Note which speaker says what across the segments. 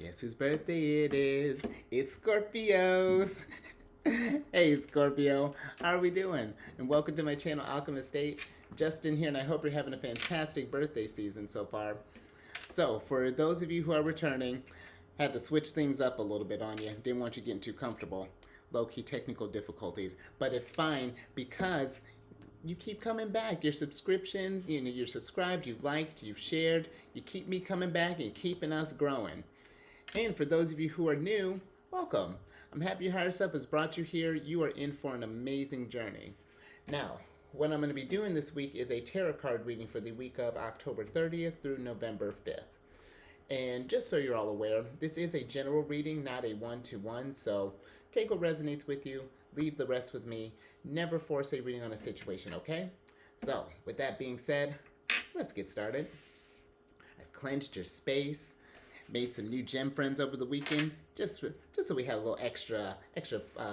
Speaker 1: Guess whose birthday it is? It's Scorpio's. Hey Scorpio, how are we doing? And welcome to my channel Alchemist. Justin here, and I hope you're having a fantastic birthday season so far. So, for those of you who are returning, had to switch things up a little bit on you. Didn't want you getting too comfortable. Low-key technical difficulties. But it's fine because you keep coming back. Your subscriptions, you're subscribed, you've liked, you've shared. You keep me coming back and keeping us growing. And for those of you who are new, welcome. I'm happy your higher self has brought you here. You are in for an amazing journey. Now, what I'm going to be doing this week is a tarot card reading for the week of October 30th through November 5th. And just so you're all aware, this is a general reading, not a one-to-one, so take what resonates with you, leave the rest with me. Never force a reading on a situation, okay? So, with that being said, let's get started. I've cleansed your space, made some new gem friends over the weekend, just so we have a little extra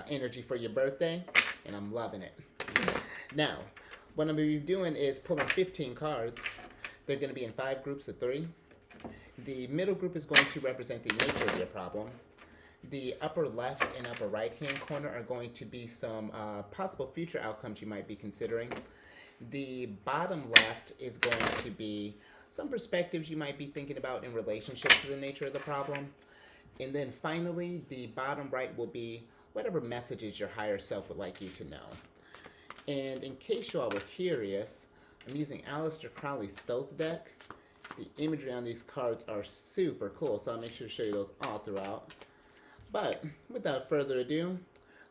Speaker 1: energy for your birthday, and I'm loving it. Now, what I'm going to be doing is pulling 15 cards. They're going to be in 5 groups of 3. The middle group is going to represent the nature of your problem. The upper left and upper right hand corner are going to be some possible future outcomes you might be considering. The bottom left is going to be some perspectives you might be thinking about in relationship to the nature of the problem. And then finally, the bottom right will be whatever messages your higher self would like you to know. And in case you all were curious, I'm using Aleister Crowley's Thoth deck. The imagery on these cards are super cool, so I'll make sure to show you those all throughout. But without further ado,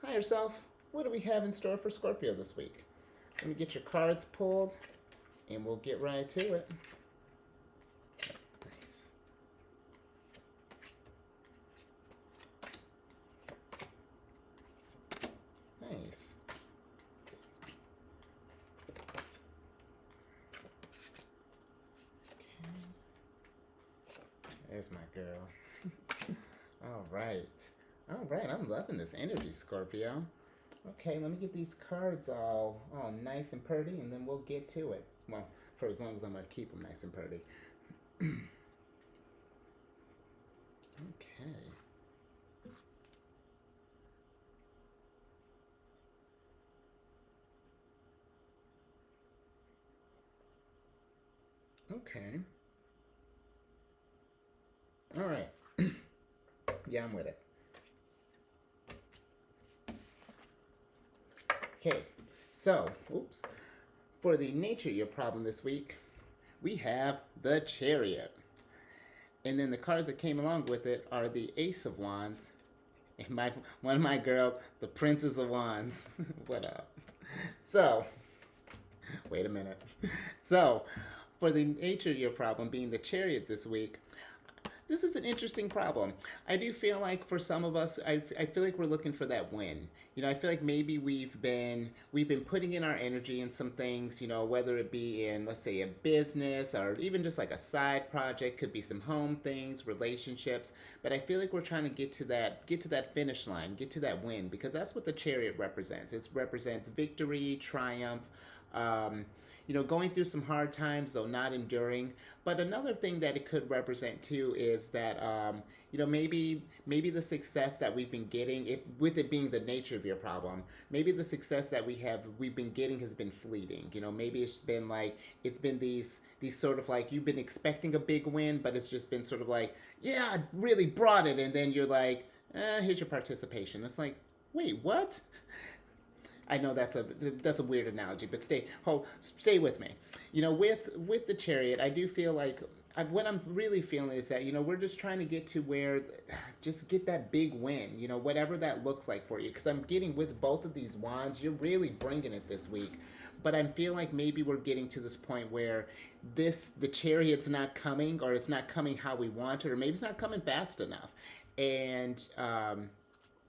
Speaker 1: higher self, what do we have in store for Scorpio this week? Let me get your cards pulled, and we'll get right to it. Nice. Nice. Okay. There's my girl. All right. All right, I'm loving this energy, Scorpio. Okay, let me get these cards all nice and pretty, and then we'll get to it. Well, for as long as I'm going to keep them nice and pretty. Okay. Okay. All right. Yeah, I'm with it. Okay, so, for the nature of your problem this week, we have the Chariot. And then the cards that came along with it are the Ace of Wands, and one of my girl, the Princess of Wands. What up? So, wait a minute. So, for the nature of your problem being the Chariot this week, this is an interesting problem. I do feel like for some of us, I feel like we're looking for that win. I feel like maybe we've been putting in our energy in some things, whether it be in, let's say, a business or even just like a side project, could be some home things, relationships. But I feel like we're trying to get to that finish line, get to that win, because that's what the Chariot represents. It represents victory, triumph, going through some hard times, though not enduring. But another thing that it could represent too is that, maybe the success that we've been getting, with it being the nature of your problem, maybe the success that we've been getting has been fleeting. Maybe it's been these sort of like, you've been expecting a big win, but it's just been sort of like, yeah, I really brought it. And then you're like, here's your participation. It's like, wait, what? I know that's a weird analogy, but stay with me. With the Chariot, I do feel like what I'm really feeling is that we're just trying to get to where, just get that big win. Whatever that looks like for you. Because I'm getting with both of these wands, you're really bringing it this week. But I feel like maybe we're getting to this point where the Chariot's not coming, or it's not coming how we want it, or maybe it's not coming fast enough, and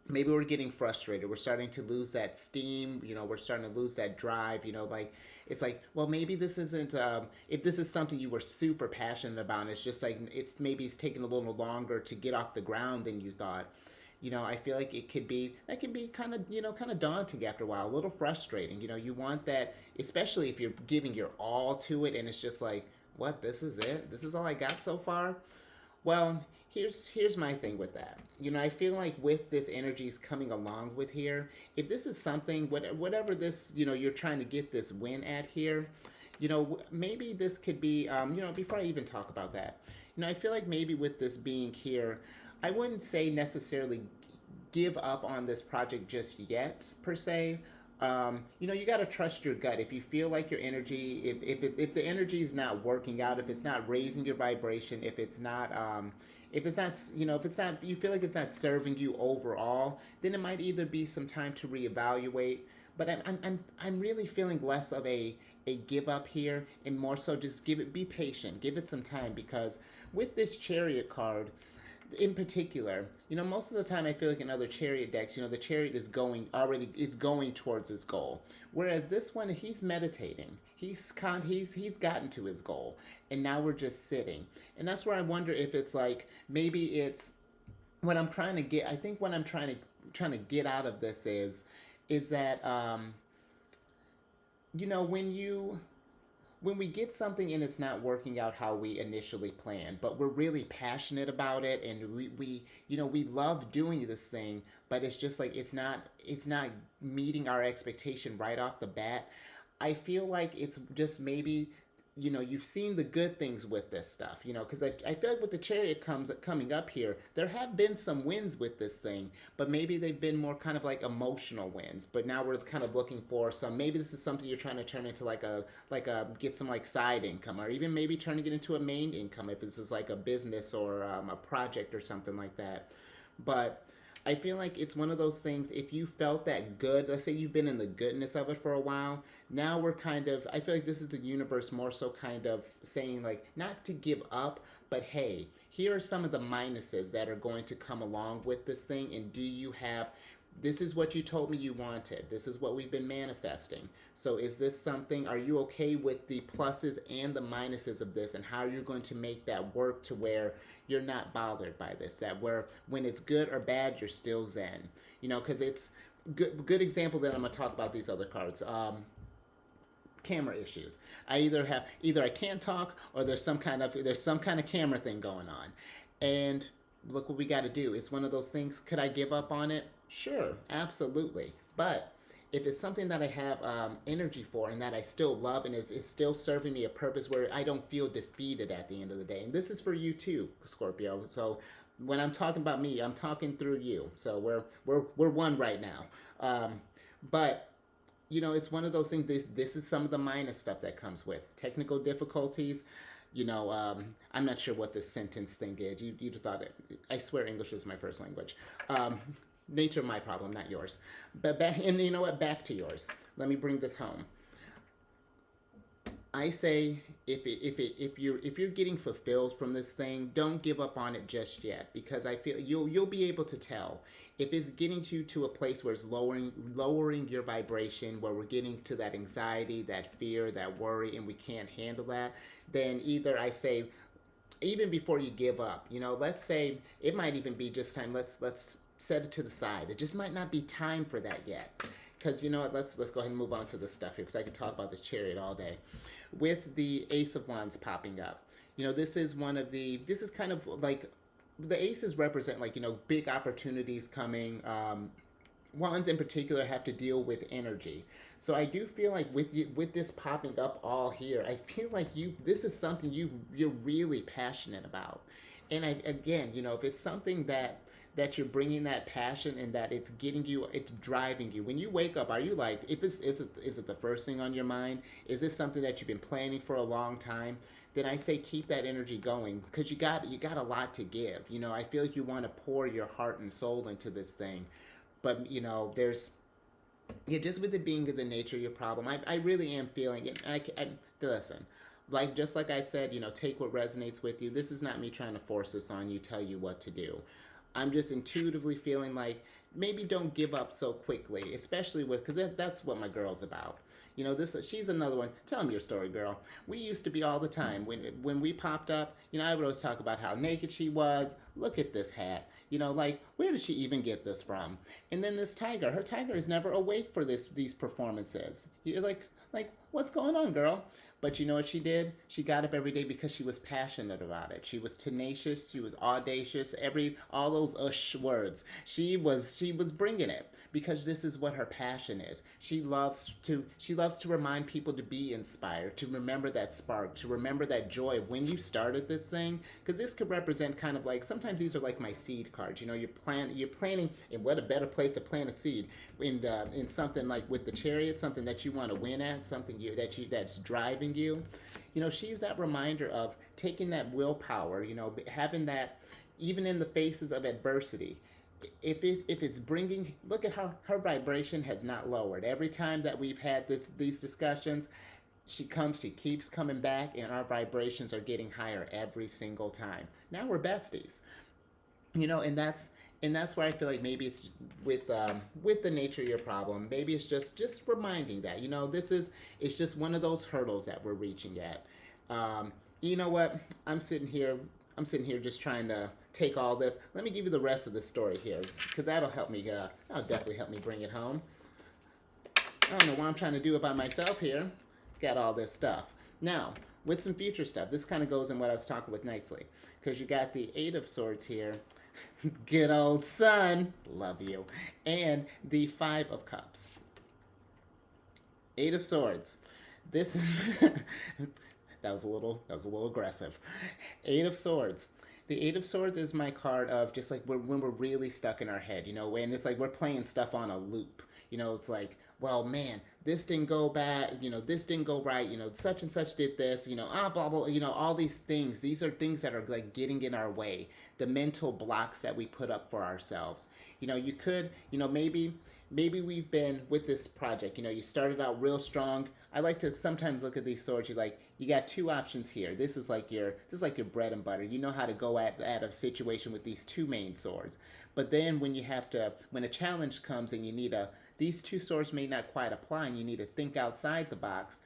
Speaker 1: maybe we're getting frustrated. We're starting to lose that steam. We're starting to lose that drive. It's like, well, maybe this isn't, if this is something you were super passionate about, it's just like, maybe it's taking a little longer to get off the ground than you thought. I feel like that can be kind of daunting after a while, a little frustrating. You want that, especially if you're giving your all to it and it's just like, what, this is it? This is all I got so far? Well, Here's my thing with that. I feel like with this energies coming along with here, if this is something, whatever this, you're trying to get this win at here, maybe this could be, before I even talk about that, I feel like maybe with this being here, I wouldn't say necessarily give up on this project just yet per se. You got to trust your gut. If you feel like your energy, if the energy is not working out, if it's not raising your vibration, if it's not, if it's not, you feel like it's not serving you overall, then it might either be some time to reevaluate. But I'm really feeling less of a give up here, and more so just be patient, give it some time, because with this Chariot card in particular, most of the time I feel like in other Chariot decks, the Chariot is going towards his goal, whereas this one, he's meditating, he's gotten to his goal, and now we're just sitting. And that's where I wonder if it's like, maybe it's what I'm trying to get. I think what I'm trying to get out of this is that when we get something and it's not working out how we initially planned, but we're really passionate about it, and we love doing this thing, but it's just like it's not meeting our expectation right off the bat. I feel like it's just maybe, you've seen the good things with this stuff, because I feel like with the Chariot coming up here, there have been some wins with this thing, but maybe they've been more kind of like emotional wins. But now we're kind of looking for some, maybe this is something you're trying to turn into like a get some like side income, or even maybe turning it into a main income if this is like a business or a project or something like that. But I feel like it's one of those things, if you felt that good, let's say you've been in the goodness of it for a while, now we're kind of, I feel like this is the universe more so kind of saying, like, not to give up, but hey, here are some of the minuses that are going to come along with this thing, and this is what you told me you wanted. This is what we've been manifesting. So is this something, are you okay with the pluses and the minuses of this, and how you're going to make that work to where you're not bothered by this, that where when it's good or bad, you're still zen. Because it's good example that I'm going to talk about these other cards. Camera issues. Either I can't talk, or there's some kind of camera thing going on. And look what we got to do. It's one of those things. Could I give up on it? Sure, absolutely. But if it's something that I have energy for, and that I still love, and if it's still serving me a purpose where I don't feel defeated at the end of the day, and this is for you too, Scorpio. So when I'm talking about me, I'm talking through you. So we're one right now. But it's one of those things. This is some of the minus stuff that comes with technical difficulties. I'm not sure what this sentence thing is. You thought it. I swear English is my first language. Nature of my problem, not yours. But and you know what? Back to yours. Let me bring this home. I say if you're getting fulfilled from this thing, don't give up on it just yet, because I feel you'll be able to tell if it's getting you to a place where it's lowering your vibration, where we're getting to that anxiety, that fear, that worry, and we can't handle that. Then either I say, even before you give up, let's say it might even be just time. Let's set it to the side. It just might not be time for that yet. Because you know what, let's go ahead and move on to this stuff here, because I could talk about this Chariot all day. With the Ace of Wands popping up, this is kind of like, the aces represent, like, big opportunities coming. Wands in particular have to deal with energy. So I do feel like with this popping up all here, I feel like this is something you're really passionate about. And again, if it's something that you're bringing that passion, and that it's driving you. When you wake up, are you like, is it the first thing on your mind? Is this something that you've been planning for a long time? Then I say keep that energy going, because you got a lot to give. I feel like you want to pour your heart and soul into this thing. But, just with it being the nature of your problem, I really am feeling it. Listen, just like I said, take what resonates with you. This is not me trying to force this on you, tell you what to do. I'm just intuitively feeling like maybe don't give up so quickly, especially with, because that's what my girl's about. She's another one. Tell me your story, girl. We used to be all the time when we popped up. I would always talk about how naked she was. Look at this hat. Like, where did she even get this from? And then this tiger. Her tiger is never awake for these performances. You're like, what's going on, girl? But you know what she did? She got up every day because she was passionate about it. She was tenacious. She was audacious. All those words. She was bringing it because this is what her passion is. She loves to remind people to be inspired, to remember that spark, to remember that joy of when you started this thing. Because this could represent kind of like, sometimes these are like my seed cards. You're planting, and what a better place to plant a seed in something like with the Chariot, something that you want to win at, something that's driving you. She's that reminder of taking that willpower, having that even in the faces of adversity. If it's bringing, look at how her vibration has not lowered. Every time that we've had these discussions, she keeps coming back, and our vibrations are getting higher every single time. Now we're besties, and that's where I feel like maybe it's with the nature of your problem. Maybe it's just reminding that it's just one of those hurdles that we're reaching at. You know what? I'm sitting here just trying to take all this. Let me give you the rest of the story here, because that'll help me. That'll definitely help me bring it home. I don't know why I'm trying to do it by myself here. Got all this stuff. Now, with some future stuff, this kind of goes in what I was talking with nicely, because you got the Eight of Swords here. Good old son, love you. And the Five of Cups. Eight of Swords. This is that was a little aggressive. Eight of Swords. The Eight of Swords is my card of just like when we're really stuck in our head, and it's like we're playing stuff on a loop. It's like, well, man, this didn't go bad, this didn't go right, such and such did this, blah, blah, all these things. These are things that are like getting in our way, the mental blocks that we put up for ourselves. You could, maybe we've been with this project, you started out real strong. I like to sometimes look at these swords, you got two options here. This is like your bread and butter. You know how to go at a situation with these two main swords. But then when a challenge comes and these two swords may not quite apply, and you need to think outside the box.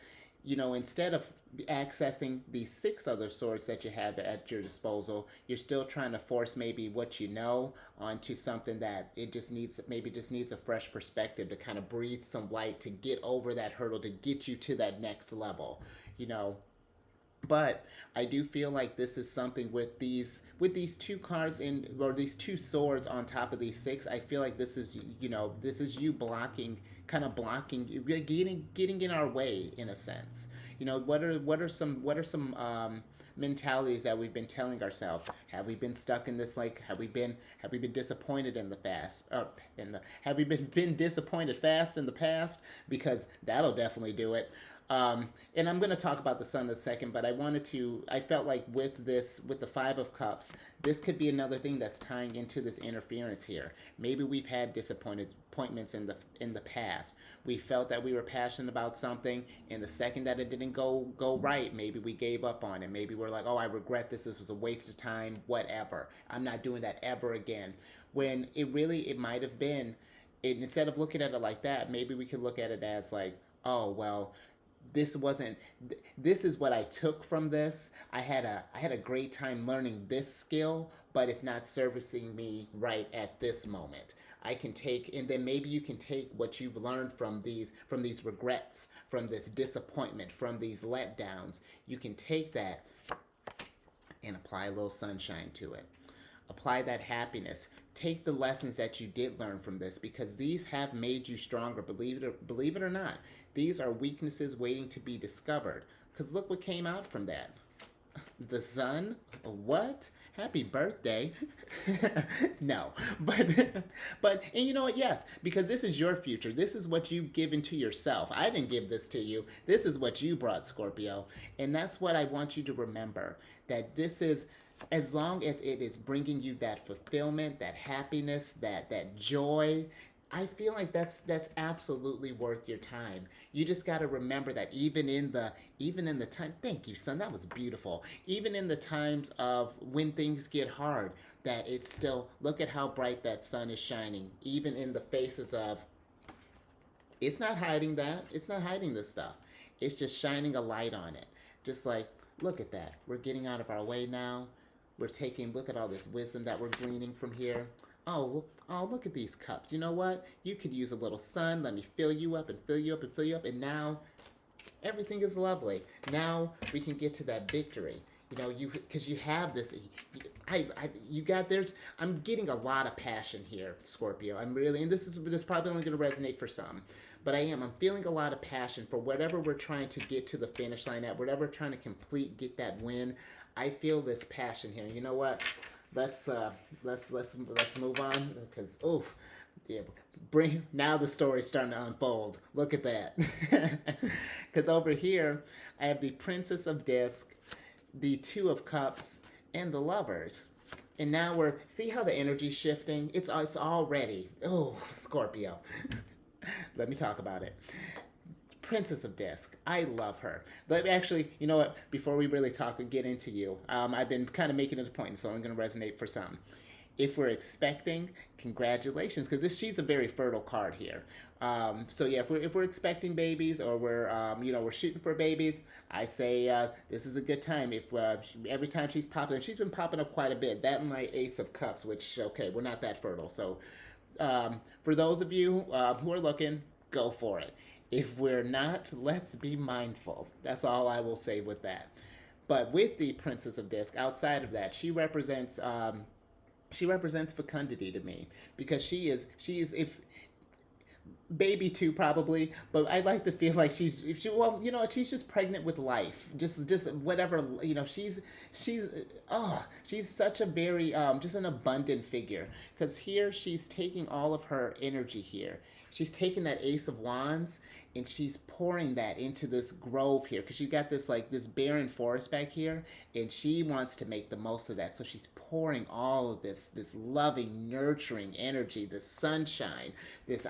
Speaker 1: Instead of accessing these 6 other swords that you have at your disposal, you're still trying to force maybe what you know onto something that it just needs a fresh perspective to kind of breathe some light, to get over that hurdle, to get you to that next level. But I do feel like this is something with these two cards or these two swords on top of these 6. I feel like this is you blocking, getting in our way in a sense. What are some mentalities that we've been telling ourselves? Have we been stuck in this, like, have we been disappointed in the past? Have we been disappointed fast in the past? Because that'll definitely do it. And I'm going to talk about the Sun in a second, but I felt like with the Five of Cups, this could be another thing that's tying into this interference here. Maybe we've had disappointments in the past. We felt that we were passionate about something, and the second that it didn't go right, maybe we gave up on it. Maybe we're like, oh, I regret this. This was a waste of time, whatever. I'm not doing that ever again. When it might have been, instead of looking at it like that, maybe we could look at it as like, oh, well, this is what I took from this. I had a great time learning this skill, but it's not servicing me right at this moment. I can take, and then maybe you can take what you've learned from these regrets, from this disappointment, from these letdowns. You can take that and apply a little sunshine to it. Apply that happiness. Take the lessons that you did learn from this, because these have made you stronger. Believe it or not, these are weaknesses waiting to be discovered. Because look what came out from that. The Sun? What? Happy birthday. No. But and you know what? Yes, because this is your future. This is what you've given to yourself. I didn't give this to you. This is what you brought, Scorpio. And that's what I want you to remember. That this is, as long as it is bringing you that fulfillment, that happiness, that joy, I feel like that's absolutely worth your time. You just got to remember that even in the time. Thank you, son. That was beautiful. Even in the times of when things get hard, that it's still look at how bright that sun is shining. Even in the faces of, it's not hiding that. It's not hiding this stuff. It's just shining a light on it. Just like, look at that. We're getting out of our way now. We're taking, look at all this wisdom that we're gleaning from here. Oh, look at these cups. You know what? You could use a little sun. Let me fill you up and fill you up and fill you up. And now everything is lovely. Now we can get to that victory. You know, because you have this. You got there's. I'm getting a lot of passion here, Scorpio. I'm really, and this is probably only going to resonate for some, but I'm feeling a lot of passion for whatever we're trying to get to the finish line at, whatever we're trying to complete, get that win. I feel this passion here. You know what? Let's move on because yeah, bring now the story's starting to unfold. Look at that. Because over here I have the Princess of Disc, the Two of Cups, and the Lovers. And now we're see how the energy's shifting. It's already Scorpio. Let me talk about it. Princess of Disc. I love her. But actually, you know what? Before we really talk and get into you, I've been kind of making it a point, so I'm going to resonate for some. If we're expecting, congratulations, because she's a very fertile card here. So yeah, if we're expecting babies or we're shooting for babies, I say this is a good time. If every time she's popping, and she's been popping up quite a bit. That and my Ace of Cups, which okay, we're not that fertile. So for those of you who are looking, go for it. If we're not, let's be mindful. That's all I will say with that. But with the Princess of Disc, outside of that, she represents fecundity to me because she is if baby too probably, but I like to feel like she's just pregnant with life, just whatever, she's such a very just an abundant figure because here she's taking all of her energy here. She's taking that Ace of Wands and she's pouring that into this grove here because you got this barren forest back here and she wants to make the most of that. So she's pouring all of this loving, nurturing energy, this sunshine, this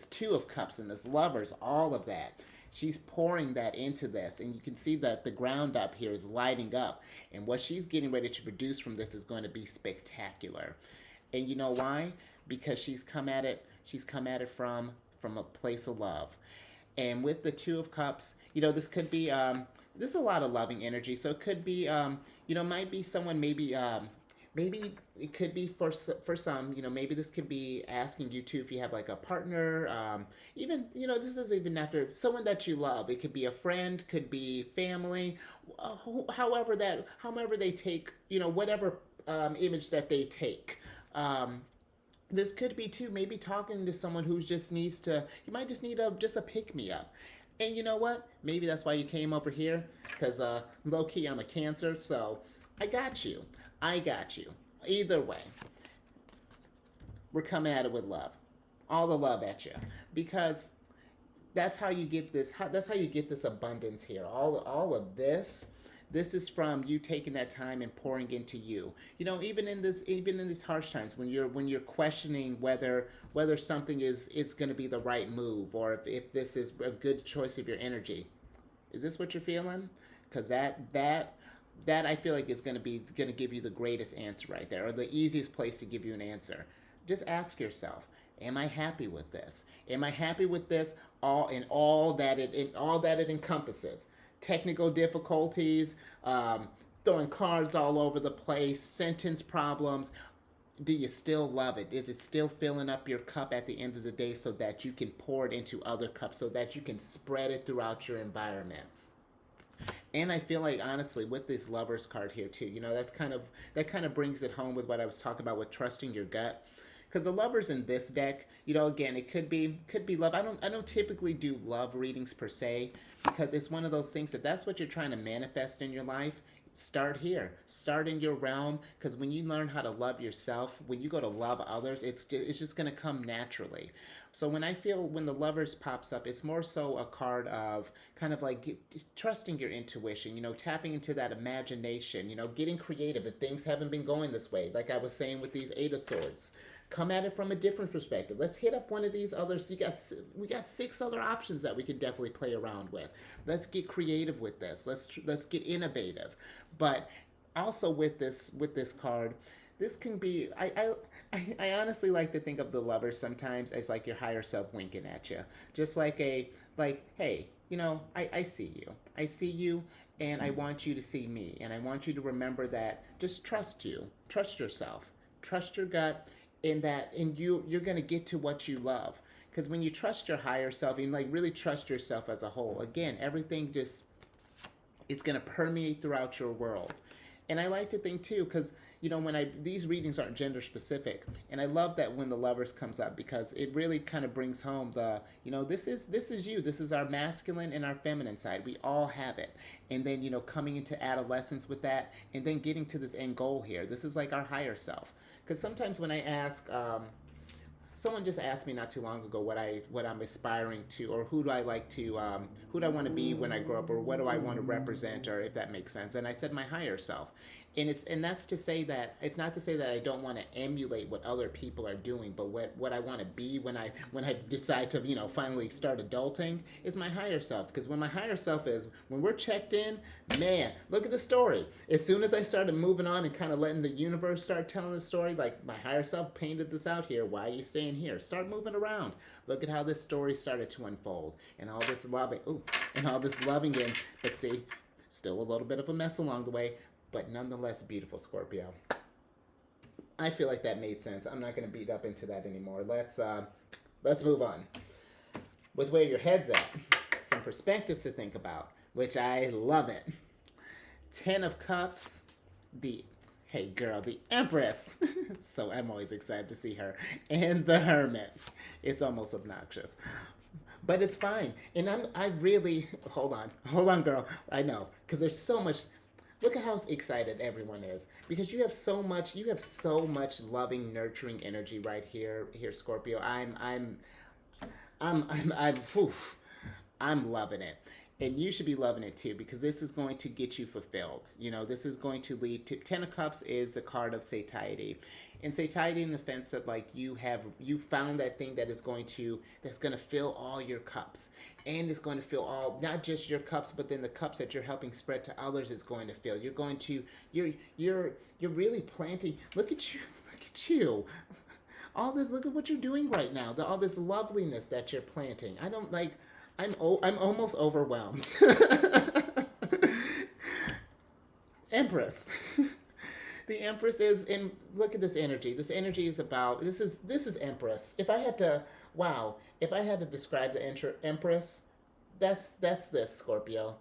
Speaker 1: Two of Cups and this Lovers, all of that. She's pouring that into this, and you can see that the ground up here is lighting up, and what she's getting ready to produce from this is going to be spectacular. And you know why? Because she's come at it from a place of love. And with the Two of Cups, this could be there's a lot of loving energy. So it could be might be someone maybe it could be for some, maybe this could be asking you too if you have like a partner, even this is even after someone that you love. It could be a friend, could be family, however they take, whatever image that they take. This could be too maybe talking to someone who just needs to. You might just need just a pick me up. And you know what? Maybe that's why you came over here, because low key I'm a Cancer, so I got you. Either way, we're coming at it with love, all the love at you, because that's how you get this. That's how you get this abundance here. All of this. This is from you taking that time and pouring into you. Even in these harsh times when you're questioning whether something is going to be the right move, or if this is a good choice of your energy. Is this what you're feeling? Because that I feel like is going to give you the greatest answer right there, or the easiest place to give you an answer. Just ask yourself, am I happy with this? Am I happy with this all that it encompasses? Technical difficulties, throwing cards all over the place, sentence problems. Do you still love it? Is it still filling up your cup at the end of the day so that you can pour it into other cups, so that you can spread it throughout your environment? And I feel like honestly with this Lovers card here too, that kind of brings it home with what I was talking about with trusting your gut. Because the Lovers in this deck, again, it could be love. I don't typically do love readings per se, because it's one of those things that's what you're trying to manifest in your life. Start here. Start in your realm, because when you learn how to love yourself, when you go to love others, it's just going to come naturally. So when the Lovers pops up, it's more so a card of kind of like trusting your intuition, tapping into that imagination, getting creative if things haven't been going this way. Like I was saying with these Eight of Swords, Come at it from a different perspective. Let's hit up one of these others. We got 6 other options that we could definitely play around with. Let's get creative with this. Let's get innovative. But also with this card, this can be I honestly like to think of the Lovers sometimes as like your higher self winking at you, just like hey, I see you, and I want you to see me, and I want you to remember that. Just trust yourself, trust your gut, in that, and you're gonna get to what you love. Because when you trust your higher self and like really trust yourself as a whole, again, everything just, it's going to permeate throughout your world. And I like to think too, because when these readings aren't gender specific, and I love that when the Lovers comes up, because it really kind of brings home the, this is you, this is our masculine and our feminine side. We all have it. And then coming into adolescence with that, and then getting to this end goal here. This is like our higher self. Because sometimes when I ask, someone just asked me not too long ago what I'm aspiring to, or who do I like to, who do I want to be when I grow up, or what do I want to represent, or if that makes sense. And I said my higher self. And that's to say that, it's not to say that I don't want to emulate what other people are doing, but what I want to be when I decide to finally start adulting is my higher self. Because when my higher self is, when we're checked in, man, look at the story. As soon as I started moving on and kind of letting the universe start telling the story, like my higher self painted this out here. Why are you staying here? Start moving around. Look at how this story started to unfold, and all this loving, in. But see, still a little bit of a mess along the way, but nonetheless beautiful, Scorpio. I feel like that made sense. I'm not going to beat up into that anymore. Let's move on. With where your head's at, some perspectives to think about, which I love it. 10 of Cups, the Empress. So I'm always excited to see her. And the Hermit. It's almost obnoxious. But it's fine. And I really, hold on, girl. I know, because there's so much. Look at how excited everyone is, because you have so much loving, nurturing energy right here, Scorpio. I'm loving it. And you should be loving it too, because this is going to get you fulfilled. This is going to lead to, 10 of Cups is a card of satiety. And satiety in the sense that like you found that thing that's going to fill all your cups. And it's going to fill all, not just your cups, but then the cups that you're helping spread to others is going to fill. You're really planting. Look at you. All this, look at what you're doing right now. All this loveliness that you're planting. I'm almost overwhelmed. Empress. The Empress is in. Look at this energy. This energy is about. This is Empress. If I had to describe the Empress, that's this, Scorpio.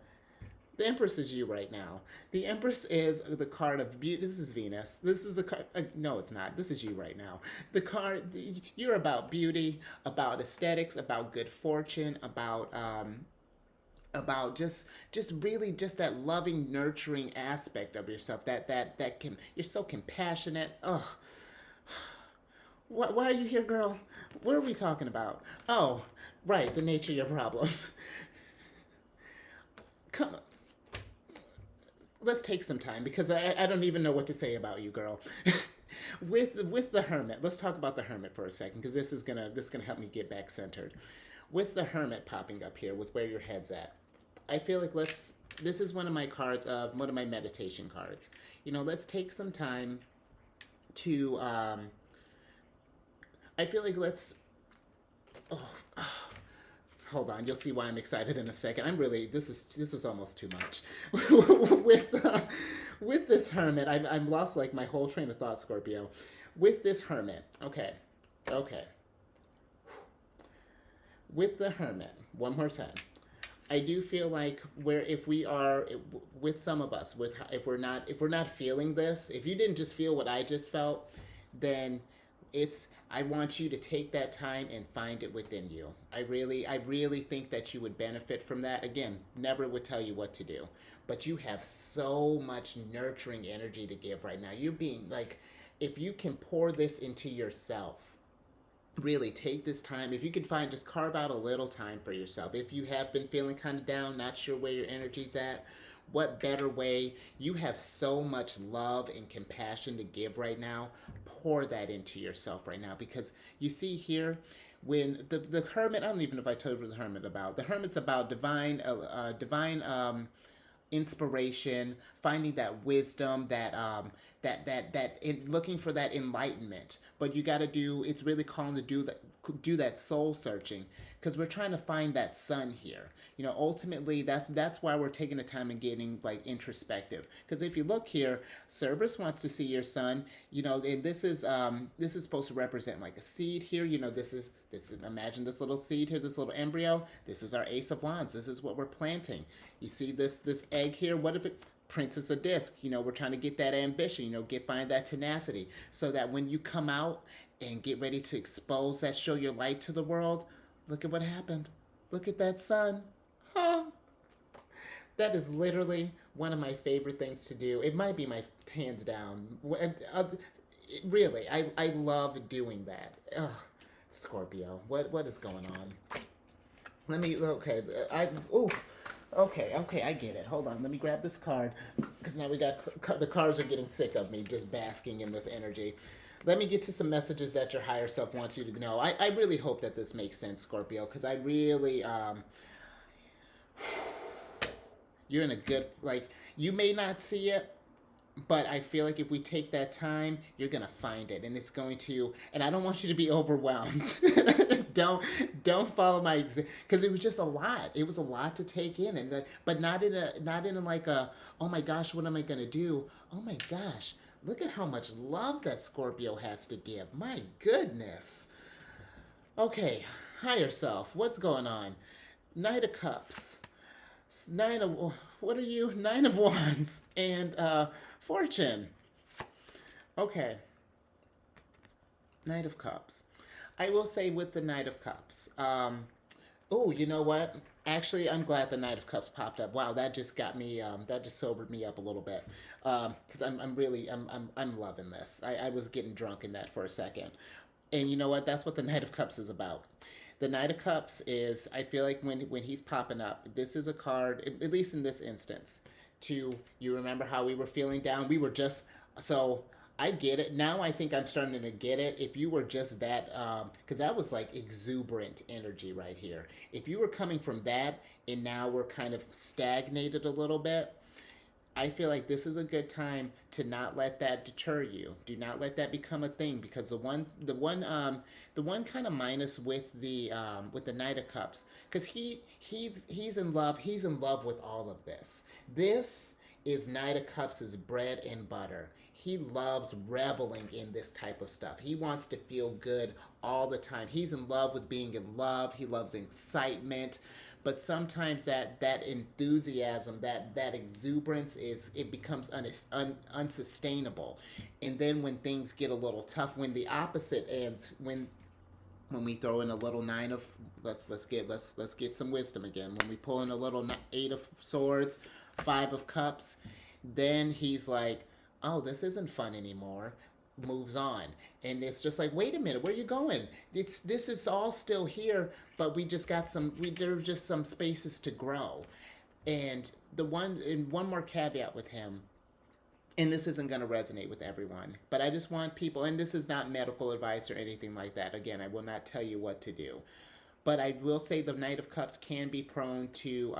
Speaker 1: The Empress is you right now. The Empress is the card of beauty. This is Venus. This is the card. No, it's not. This is you right now. The card. You're about beauty, about aesthetics, about good fortune, about just really just that loving, nurturing aspect of yourself. That can. You're so compassionate. Ugh. Why are you here, girl? What are we talking about? Oh, right. The nature of your problem. Come on. Let's take some time, because I don't even know what to say about you, girl. with the Hermit, let's talk about the Hermit for a second, because this is gonna help me get back centered. With the Hermit popping up here, with where your head's at, I feel like this is one of my cards of one of my meditation cards. Let's take some time to I feel like hold on, you'll see why I'm excited in a second. This is almost too much. With this Hermit, I'm lost like my whole train of thought, Scorpio. With this Hermit, okay. With the Hermit, one more time. I do feel like if we are with some of us, if we're not feeling this, if you didn't just feel what I just felt, then I want you to take that time and find it within you. I really think that you would benefit from that. Again, never would tell you what to do, but you have so much nurturing energy to give right now. You're being like, if you can pour this into yourself, really take this time. If you can just carve out a little time for yourself. If you have been feeling kind of down, not sure where your energy's at, what better way? You have so much love and compassion to give right now. Pour that into yourself right now, because you see here, when the hermit, I don't even know if I told you what the hermit about. The hermit's about divine inspiration, finding that wisdom, looking for that enlightenment. But you got to do. It's really calling to do that soul searching, because we're trying to find that sun here. Ultimately, that's why we're taking the time and getting like introspective. Because if you look here, Cerberus wants to see your sun. And this is supposed to represent like a seed here. This is imagine this little seed here, this little embryo. This is our Ace of Wands. This is what we're planting. You see this egg here. What if it Princess of Disc? We're trying to get that ambition. Find that tenacity, so that when you come out and get ready to expose that, show your light to the world. Look at what happened. Look at that sun. Huh. That is literally one of my favorite things to do. It might be my hands down. Really, I love doing that. Ugh. Scorpio, what is going on? Okay, Okay, I get it. Hold on, let me grab this card, because now the cards are getting sick of me just basking in this energy. Let me get to some messages that your higher self wants you to know. I really hope that this makes sense, Scorpio, because I really, you're in a good, you may not see it, but I feel like if we take that time, you're going to find it, and it's going to, and I don't want you to be overwhelmed. Don't follow my example, because it was just a lot. It was a lot to take in, but not in a, oh my gosh, what am I going to do? Oh my gosh, look at how much love that Scorpio has to give. My goodness. Okay, higher self, what's going on? Knight of Cups. What are you? 9 of Wands and Fortune. Okay. Knight of Cups. I will say with the Knight of Cups. Oh, you know what? Actually, I'm glad the Knight of Cups popped up. Wow, that just got me. That just sobered me up a little bit. Because I'm loving this. I was getting drunk in that for a second. And you know what? That's what the Knight of Cups is about. The Knight of Cups is, I feel like when he's popping up, this is a card, at least in this instance, you remember how we were feeling down? We were just, so I get it. Now I think I'm starting to get it. If you were just that, because that was like exuberant energy right here. If you were coming from that and now we're kind of stagnated a little bit, I feel like this is a good time to not let that deter you. Do not let that become a thing, because the one kind of minus with the Knight of Cups, because he's in love. He's in love with all of this. This is Knight of Cups' bread and butter. He loves reveling in this type of stuff. He wants to feel good all the time. He's in love with being in love. He loves excitement. But sometimes that enthusiasm, that exuberance, it becomes unsustainable. And then when things get a little tough, when the opposite ends, when we throw in a little nine of, let's get some wisdom again. When we pull in a little 8 of Swords, 5 of Cups, then he's like, oh, this isn't fun anymore. Moves on, and it's just like, wait a minute, where are you going? This is all still here, but we just got there's just some spaces to grow. And one more caveat with him, and this isn't going to resonate with everyone, but I just want people, and this is not medical advice or anything like that. Again, I will not tell you what to do. But I will say the Knight of Cups can be prone to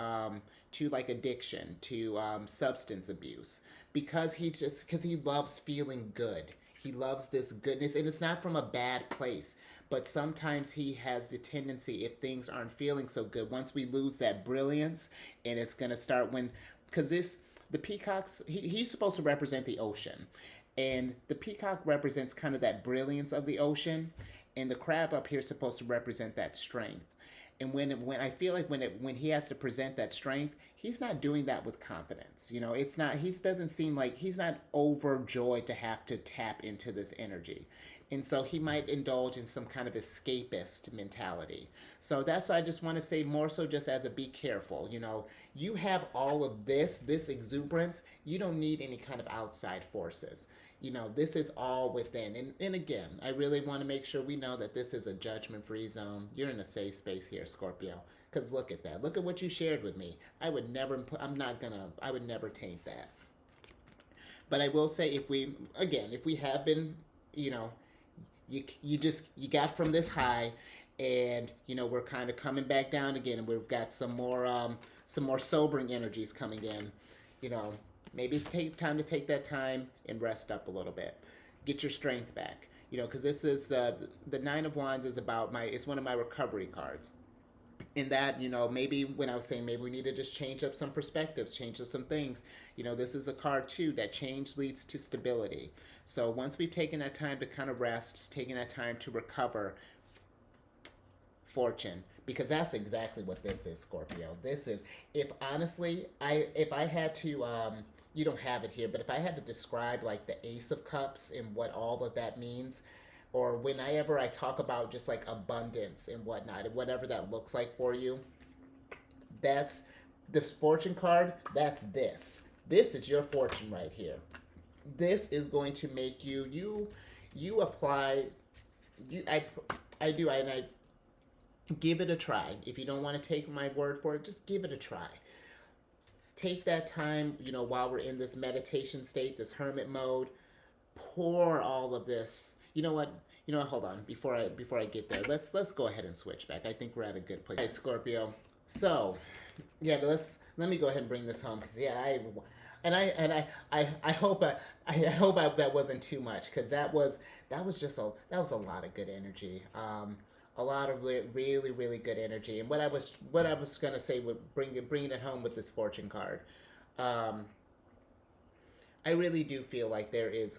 Speaker 1: like addiction, to substance abuse, because he loves feeling good. He loves this goodness, and it's not from a bad place. But sometimes he has the tendency, if things aren't feeling so good, once we lose that brilliance, and it's going to start because the peacocks, he's supposed to represent the ocean. And the peacock represents kind of that brilliance of the ocean. And the crab up here is supposed to represent that strength. And when I feel like when he has to present that strength, he's not doing that with confidence. It's not. He doesn't seem like he's not overjoyed to have to tap into this energy, and so he might indulge in some kind of escapist mentality. So that's why I just want to say, more so just as a be careful. You have all of this exuberance. You don't need any kind of outside forces. This is all within. And again, I really want to make sure we know that this is a judgment-free zone. You're in a safe space here, Scorpio. Because look at that. Look at what you shared with me. I would never, I would never taint that. But I will say, if we have been, you know, you got from this high, and we're kind of coming back down again, and we've got some more sobering energies coming in. you know Maybe it's time to take that time and rest up a little bit, get your strength back, because this is the Nine of Wands is it's one of my recovery cards. In that, maybe when I was saying maybe we need to just change up some perspectives, change up some things, this is a card too that change leads to stability. So once we've taken that time to kind of rest, taking that time to recover, fortune, because that's exactly what this is, Scorpio. This is, if honestly, if I had to, you don't have it here, but if I had to describe like the Ace of Cups and what all of that means, or whenever I talk about just like abundance and whatnot, and whatever that looks like for you, that's this fortune card. That's this. This is your fortune right here. This is going to make you apply. I give it a try. If you don't want to take my word for it, just give it a try. Take that time, while we're in this meditation state, this hermit mode, pour all of this. You know what? Hold on. Before I get there, let's go ahead and switch back. I think we're at a good place. All right, Scorpio. So, yeah, let me go ahead and bring this home, because I hope that wasn't too much, because that was a lot of good energy. A lot of really, really good energy. And what I was gonna say with bringing it home with this fortune card, I really do feel like there is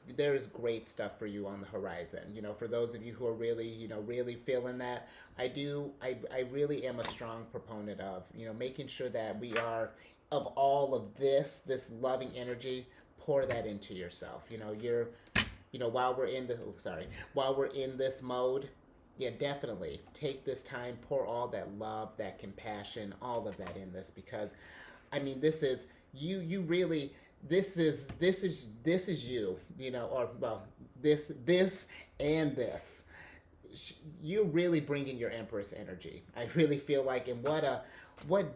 Speaker 1: great stuff for you on the horizon. For those of you who are really, really feeling that, I really am a strong proponent of, making sure that we are, of all of this loving energy, pour that into yourself. While we're in this mode, yeah, definitely take this time, pour all that love, that compassion, all of that in this, because, this is you really. This is you, or well, this and this. You're really bringing your Empress energy. I really feel like, and what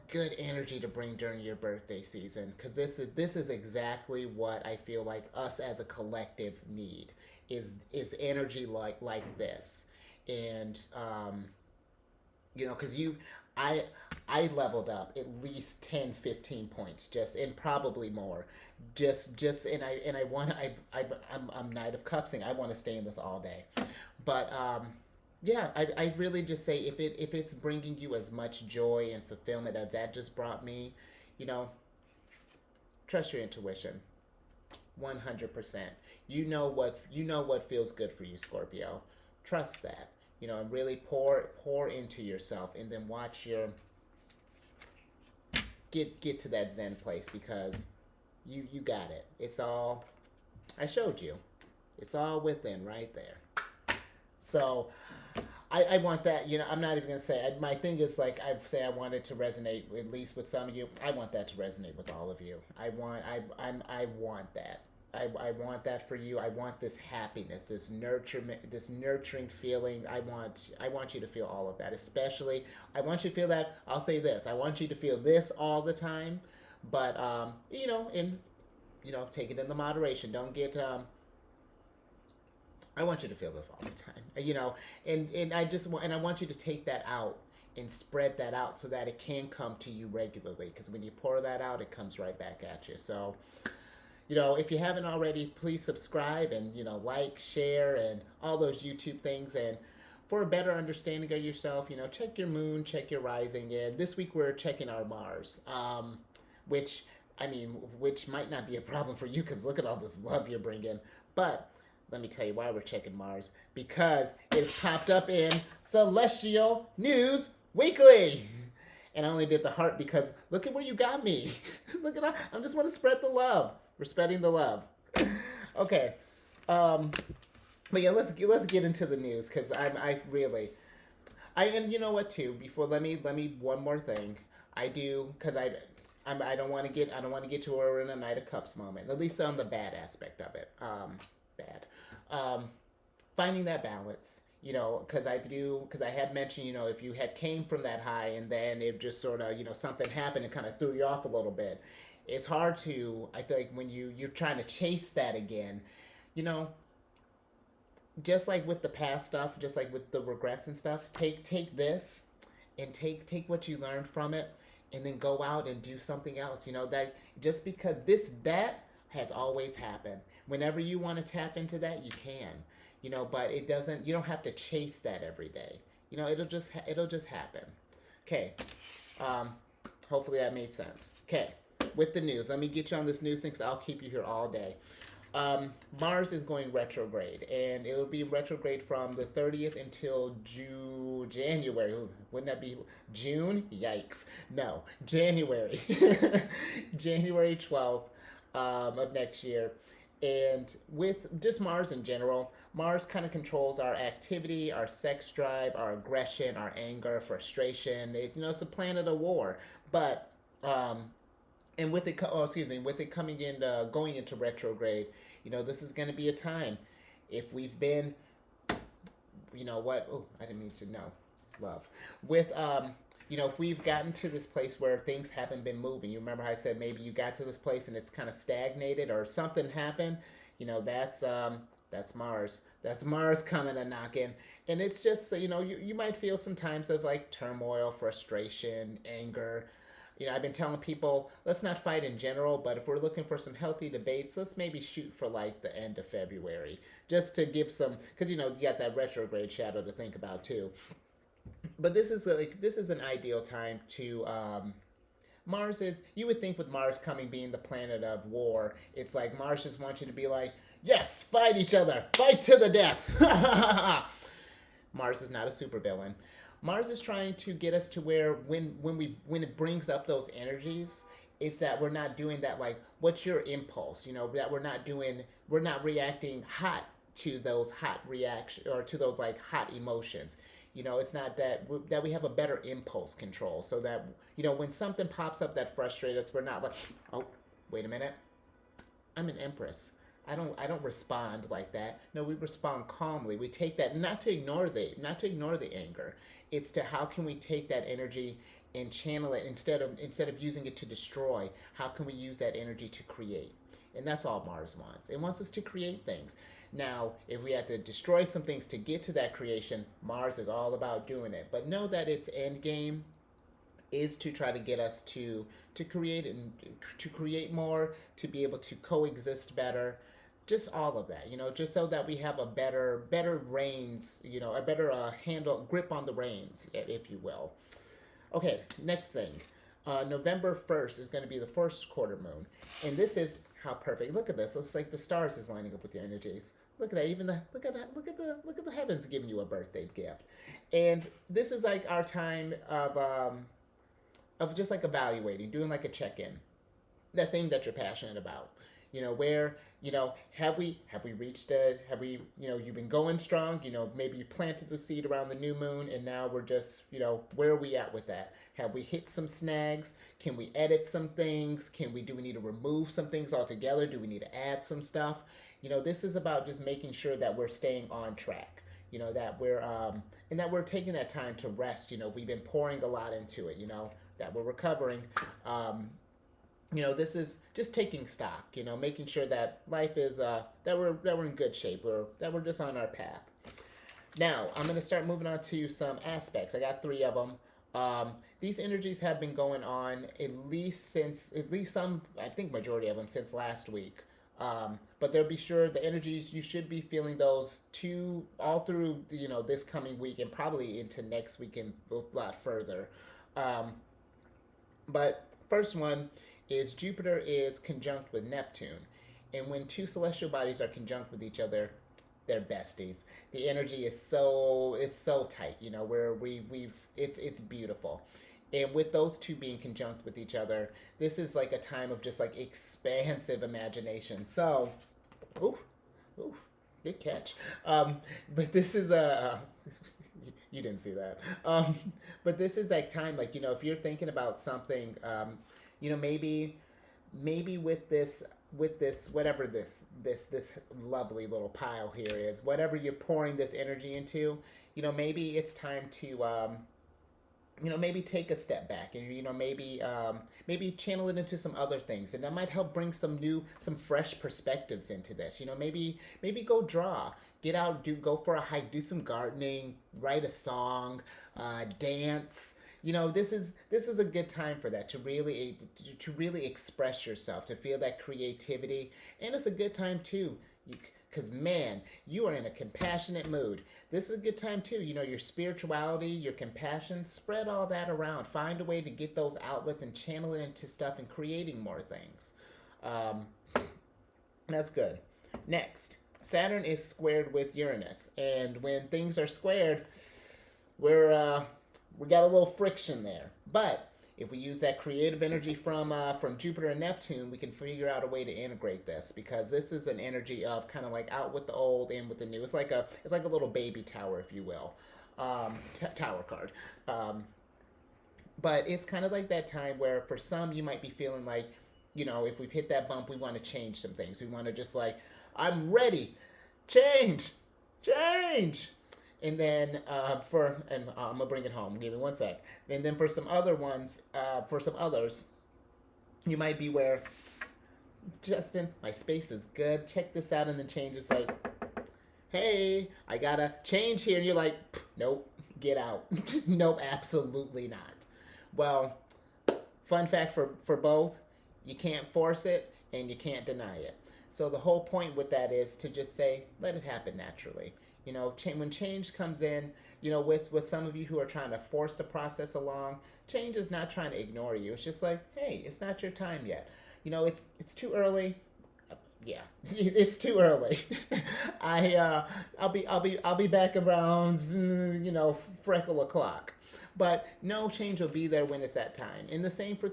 Speaker 1: good energy to bring during your birthday season, because this is exactly what I feel like us as a collective need is energy like this. And because I leveled up at least 10, 15 points, and probably more, I'm Knight of Cupsing. I want to stay in this all day, but yeah, I really just say, if it's bringing you as much joy and fulfillment as that just brought me, trust your intuition, 100%. You know what feels good for you, Scorpio. Trust that. And really pour into yourself, and then watch your get to that Zen place, because you got it. It's all, I showed you. It's all within right there. So I want that. I'm not even gonna say. My thing is, like, I say I want it to resonate at least with some of you. I want that to resonate with all of you. I want that. I want that for you. I want this happiness, this nurturing feeling. I want you to feel all of that. Especially, I want you to feel that. I'll say this. I want you to feel this all the time, but take it in the moderation. Don't get. I want you to feel this all the time. And I want you to take that out and spread that out, so that it can come to you regularly. Because when you pour that out, it comes right back at you. So. If you haven't already, please subscribe and, like, share, and all those YouTube things. And for a better understanding of yourself, check your moon, check your rising. And this week we're checking our Mars, which might not be a problem for you, because look at all this love you're bringing. But let me tell you why we're checking Mars, because it's popped up in Celestial News Weekly. And I only did the heart because look at where you got me. Look at that. I just want to spread the love. We're spreading the love. Okay. But yeah, let's get into the news, because and you know what too. Before let me one more thing. I do, because I don't want to get to we're in a Knight of Cups moment. At least on the bad aspect of it. bad. Finding that balance, because I had mentioned, if you had came from that high and then it just sort of, something happened and kind of threw you off a little bit. It's hard to, I feel like when you're trying to chase that again, you know, just like with the past stuff, just like with the regrets and stuff, take this and take what you learned from it and then go out and do something else. That just because that has always happened. Whenever you want to tap into that, you can. But it doesn't, you don't have to chase that every day. It'll just happen. Okay. Hopefully that made sense. Okay. With the news, let me get you on this news thing because I'll keep you here all day. Mars is going retrograde, and it will be retrograde from the 30th until January. Ooh, wouldn't that be June? Yikes. No, January. January 12th of next year. And with just Mars in general, Mars kind of controls our activity, our sex drive, our aggression, our anger, frustration. It's a planet of war. But and with it coming in, going into retrograde, this is going to be a time. If we've been, what? Oh, I didn't mean to know. Love. With, if we've gotten to this place where things haven't been moving, you remember how I said maybe you got to this place and it's kind of stagnated or something happened, that's Mars. That's Mars coming and knocking. And it's just, you might feel some times of like turmoil, frustration, anger. I've been telling people, let's not fight in general, but if we're looking for some healthy debates, let's maybe shoot for like the end of February, just to give some, because you got that retrograde shadow to think about too. But this is an ideal time to Mars is, you would think with Mars coming being the planet of war, it's like Mars just wants you to be like, yes, fight each other, fight to the death. Mars is not a supervillain. Mars is trying to get us to where when it brings up those energies, it's that we're not doing that like, what's your impulse? That we're not reacting hot to those hot reaction or to those like hot emotions. It's not that we have a better impulse control, so that when something pops up that frustrates us, we're not like, oh, wait a minute, I'm an Empress. I don't respond like that. No, we respond calmly. We take that not to ignore the anger. It's to how can we take that energy and channel it instead of using it to destroy. How can we use that energy to create? And that's all Mars wants. It wants us to create things. Now, if we have to destroy some things to get to that creation, Mars is all about doing it. But know that its end game is to try to get us to create and to create more, to be able to coexist better, just all of that, just so that we have a better reins, a better grip on the reins, if you will. Okay, next thing. November 1st is going to be the first quarter moon, and this is how perfect. Look at this. It's like the stars is lining up with your energies. Look at that. Look at the heavens giving you a birthday gift. And this is like our time of just like evaluating, doing like a check-in, that thing that you're passionate about. Where, have we reached it? Have we, you've been going strong, maybe you planted the seed around the new moon and now we're just, where are we at with that? Have we hit some snags? Can we edit some things? Do we need to remove some things altogether? Do we need to add some stuff? This is about just making sure that we're staying on track, that we're, and that we're taking that time to rest. We've been pouring a lot into it, that we're recovering. This is just taking stock, making sure that life is, that we're in good shape, that we're just on our path. Now, I'm going to start moving on to some aspects. I got 3 of them. These energies have been going on at least some, I think majority of them since last week. But they'll be sure the energies, you should be feeling those all through, this coming week and probably into next week and a lot further. But first one is Jupiter is conjunct with Neptune. And when 2 celestial bodies are conjunct with each other, they're besties. The energy is so tight, where it's beautiful. And with those 2 being conjunct with each other, this is like a time of just like expansive imagination. So, oof, good catch. But this is you didn't see that. But this is that time, like, if you're thinking about something, maybe with this with this, whatever this lovely little pile here is, whatever you're pouring this energy into, maybe it's time to maybe take a step back and maybe channel it into some other things, and that might help bring some fresh perspectives into this. Maybe go draw, get out, go for a hike, do some gardening, write a song, dance. This is a good time for that, to really express yourself, to feel that creativity, and it's a good time too. Because, man, you are in a compassionate mood. This is a good time, too. Your spirituality, your compassion, spread all that around. Find a way to get those outlets and channel it into stuff and creating more things. That's good. Next, Saturn is squared with Uranus. And when things are squared, we got a little friction there. But if we use that creative energy from Jupiter and Neptune, we can figure out a way to integrate this, because this is an energy of kind of like out with the old, in with the new. It's like a little baby tower, if you will, tower card. But it's kind of like that time where for some you might be feeling like, if we've hit that bump, we want to change some things. We want to just like, I'm ready, change. And then I'm gonna bring it home. Give me one sec. And then for some others, you might be where, Justin, my space is good. Check this out, and then change is like, hey, I gotta change here, and you're like, nope, get out. Nope, absolutely not. Well, fun fact for both, you can't force it and you can't deny it. So the whole point with that is to just say, let it happen naturally. When change comes in, with some of you who are trying to force the process along, change is not trying to ignore you. It's just like, hey, it's not your time yet. It's too early. Yeah, it's too early. I'll be back around freckle o'clock. But no, change will be there when it's that time. And the same for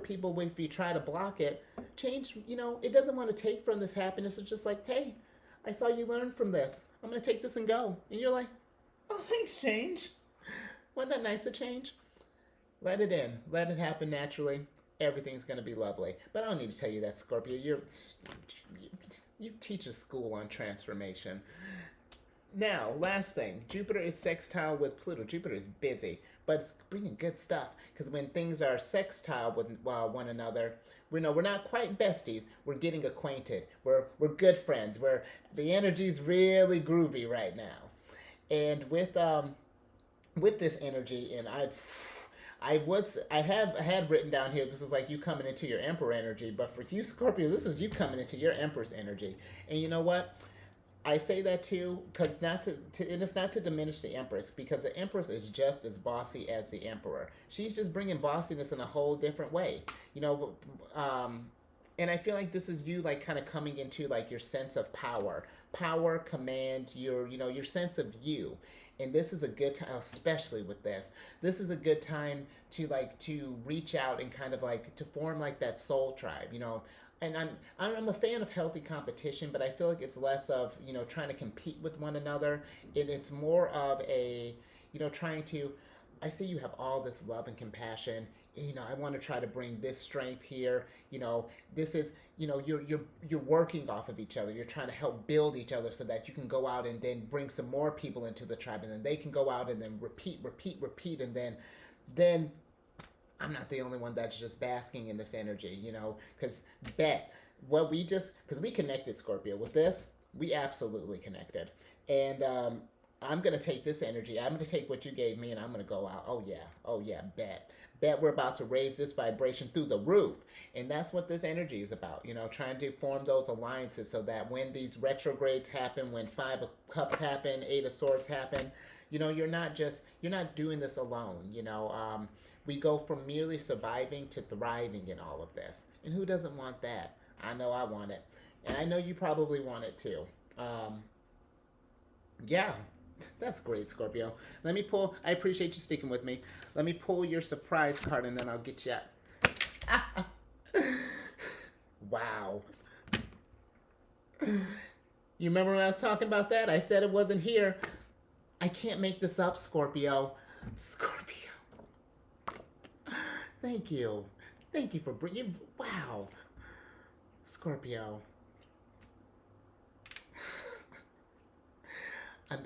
Speaker 1: people. If you try to block it, change, it doesn't want to take from this happiness. It's just like, hey, I saw you learn from this. I'm going to take this and go. And you're like, oh, thanks, change. Wasn't that nice, a change? Let it in. Let it happen naturally. Everything's going to be lovely. But I don't need to tell you that, Scorpio. You teach a school on transformation. Now, last thing. Jupiter is sextile with Pluto. Jupiter is busy, but it's bringing good stuff. Because when things are sextile with one another, we're not quite besties. We're getting acquainted. We're good friends. The energy's really groovy right now. And with this energy, and I had written down here, this is like you coming into your Emperor energy, but for you, Scorpio, this is you coming into your Empress energy. And you know what? I say that too, because it's not to diminish the Empress, because the Empress is just as bossy as the Emperor. She's just bringing bossiness in a whole different way, and I feel like this is you, like, kind of coming into like your sense of power, command, your sense of you. And this is a good time, especially with this. This is a good time to reach out and kind of like to form like that soul tribe, And I'm a fan of healthy competition, but I feel like it's less of trying to compete with one another, and it's more of a trying to. I see you have all this love and compassion. I want to try to bring this strength here. This is you're working off of each other. You're trying to help build each other so that you can go out and then bring some more people into the tribe, and then they can go out and then repeat, and then. I'm not the only one that's just basking in this energy, because because we connected, Scorpio. With this, we absolutely connected. And I'm going to take this energy. I'm going to take what you gave me, and I'm going to go out. Oh, yeah, bet we're about to raise this vibration through the roof. And that's what this energy is about, trying to form those alliances so that when these retrogrades happen, when 5 of Cups happen, 8 of Swords happen, you're not doing this alone, We go from merely surviving to thriving in all of this. And who doesn't want that? I know I want it. And I know you probably want it too. Yeah, that's great, Scorpio. Let me pull, I appreciate you sticking with me. Let me pull your surprise card and then I'll get you out. Wow. You remember when I was talking about that? I said it wasn't here. I can't make this up, Scorpio. Scorpio. Thank you. Thank you for bringing... Wow. Scorpio.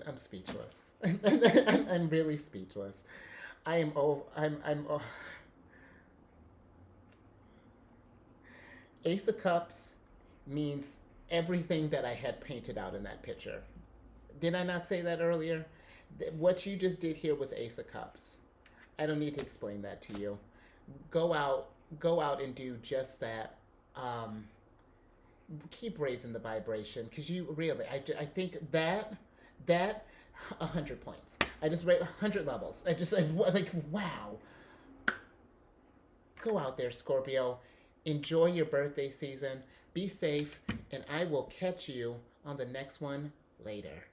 Speaker 1: I'm speechless. I'm really speechless. I am. Oh, I'm. Oh. Ace of Cups means everything that I had painted out in that picture. Did I not say that earlier? What you just did here was Ace of Cups. I don't need to explain that to you. Go out, go out and do just that. Um, Keep raising the vibration because you really, I think that 100 points. I just rate 100 levels. I like wow. Go out there, Scorpio. Enjoy your birthday season. Be safe, and I will catch you on the next one later.